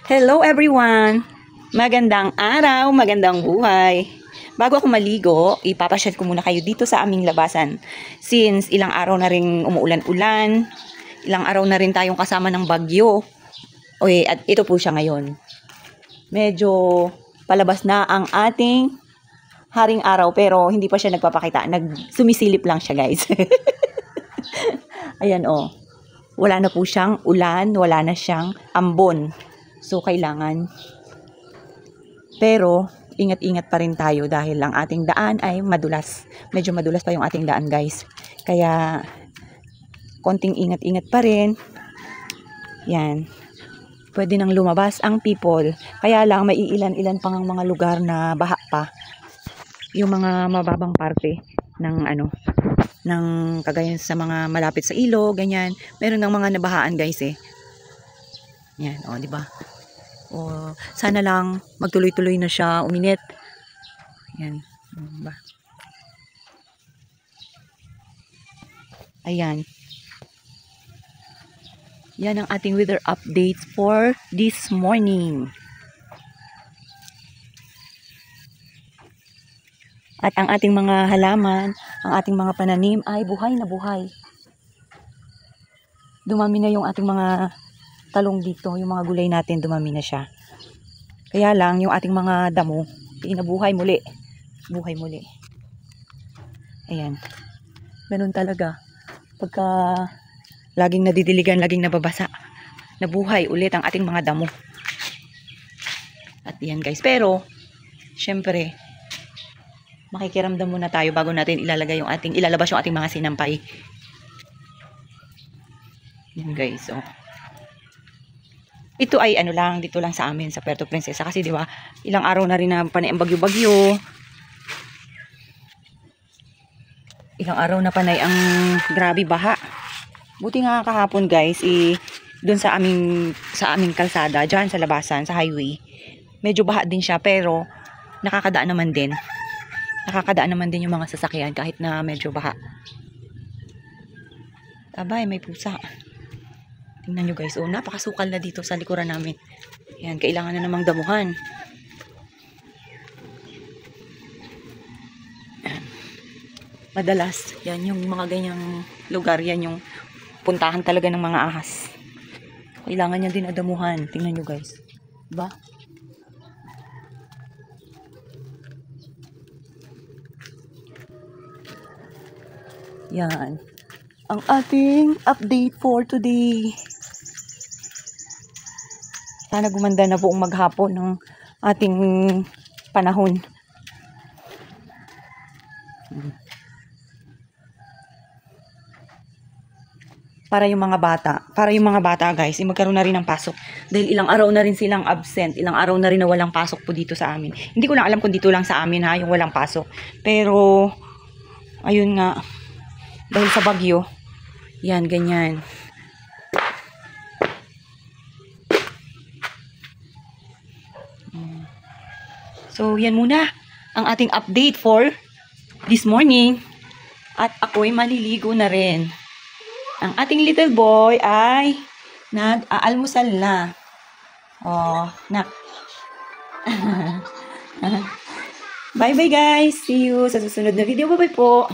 Hello everyone! Magandang araw, magandang buhay. Bago ako maligo, ipapasyal ko muna kayo dito sa aming labasan. Since ilang araw na rin umuulan-ulan, ilang araw na rin tayong kasama ng bagyo. At ito po siya ngayon. Medyo palabas na ang ating haring araw pero hindi pa siya nagpapakita. Sumisilip lang siya, guys. Ayan oh. Wala na po siyang ulan, wala na siyang ambon. So, kailangan. Pero, ingat-ingat pa rin tayo dahil ang ating daan ay madulas. Medyo madulas pa yung ating daan, guys. Kaya, konting ingat-ingat pa rin. Yan. Pwede nang lumabas ang people. Kaya lang, may ilan-ilan pang mga lugar na baha pa. Yung mga mababang parte ng ng kagaya sa mga malapit sa ilog, ganyan. Meron ng mga nabahaan, guys, eh. Yan, o, di ba? O, sana lang magtuloy-tuloy na siya, uminit. Yan, diba? Ayan. Yan ang ating weather updates for this morning. At ang ating mga halaman, ang ating mga pananim ay buhay na buhay. Dumami na yung ating mga talong dito, yung mga gulay natin, dumami na siya. Kaya lang, yung ating mga damo, inabuhay muli. Buhay muli. Ayan. Ganun talaga. Pagka laging nadidiligan, laging nababasa, nabuhay ulit ang ating mga damo. At yan, guys. Pero, syempre, makikiramdam muna tayo bago natin ilalabas yung ating mga sinampay. Yan, guys. Oh. Ito ay lang, dito lang sa amin, sa Puerto Princesa. Kasi di ba, ilang araw na rin na panay ang bagyo-bagyo. Ilang araw na panay ang grabe baha. Buti nga kahapon, guys, doon sa aming kalsada, dyan sa labasan, sa highway. Medyo baha din siya, pero nakakadaan naman din. Nakakadaan naman din yung mga sasakyan kahit na medyo baha. Abay, may pusa. Tingnan nyo, guys. Oh, napakasukal na dito sa likuran namin. Yan, kailangan na namang damuhan. Madalas, yan yung mga ganyang lugar. Yan yung puntahan talaga ng mga ahas. Kailangan niya din adamuhan. Tingnan nyo, guys. Diba? Yan. Ang ating update for today. Sana gumanda na buong maghapon ng ating panahon. Para yung mga bata, guys, magkaroon na rin ng pasok. Dahil ilang araw na rin silang absent, ilang araw na rin na walang pasok po dito sa amin. Hindi ko lang alam kung dito lang sa amin, ha, yung walang pasok. Pero, ayun nga, dahil sa bagyo, yan, ganyan. So, yan muna ang ating update for this morning. At ako'y maliligo na rin. Ang ating little boy ay nag-aalmusal na. Oh, nak. Bye-bye, guys. See you sa susunod na video. Bye-bye po.